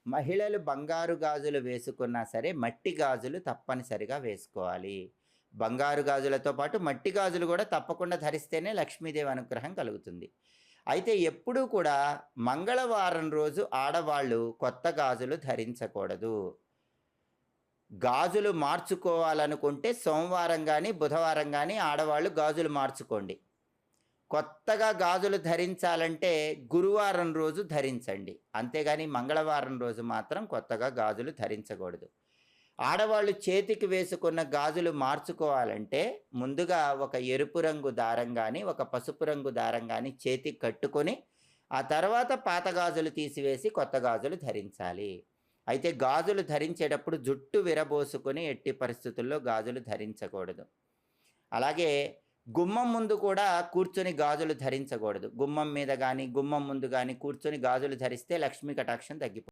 మహిళలు బంగారు గాజులు వేసుకున్నా సరే మట్టి గాజులు తప్పనిసరిగా వేసుకోవాలి. బంగారు గాజులతో పాటు మట్టి గాజులు గూడా తప్పకుండా ధరిస్తేనే లక్ష్మీదేవి అనుగ్రహం కలుగుతుంది. అయితే ఎప్పుడూ కూడా మంగళవారం రోజు ఆడవాళ్ళు కొత్త గాజులు ధరించకూడదు. గాజులు మార్చుకోవాలనుకుంటే సోమవారం గానీ, బుధవారం గానీ ఆడవాళ్ళు గాజులు మార్చుకోండి. కొత్తగా గాజులు ధరించాలంటే గురువారం రోజు ధరించండి. అంతేగాని మంగళవారం రోజు మాత్రం కొత్తగా గాజులు ధరించకూడదు. ఆడవాళ్ళు చేతికి వేసుకున్న గాజులు మార్చుకోవాలంటే ముందుగా ఒక ఎరుపు రంగు దారం గానీ, ఒక పసుపు రంగు దారం గానీ చేతికి కట్టుకొని, ఆ తర్వాత పాత గాజులు తీసివేసి కొత్త గాజులు ధరించాలి. అయితే గాజులు ధరించేటప్పుడు జుట్టు విరబోసుకొని ఎట్టి పరిస్థితుల్లో గాజులు ధరించకూడదు. అలాగే గుమ్మం ముందు కూడా కూర్చొని గాజులు ధరించకూడదు. గుమ్మం మీద గానీ, గుమ్మం ముందు గానీ కూర్చొని గాజులు ధరిస్తే లక్ష్మీ కటాక్షం తగ్గిపోతుంది.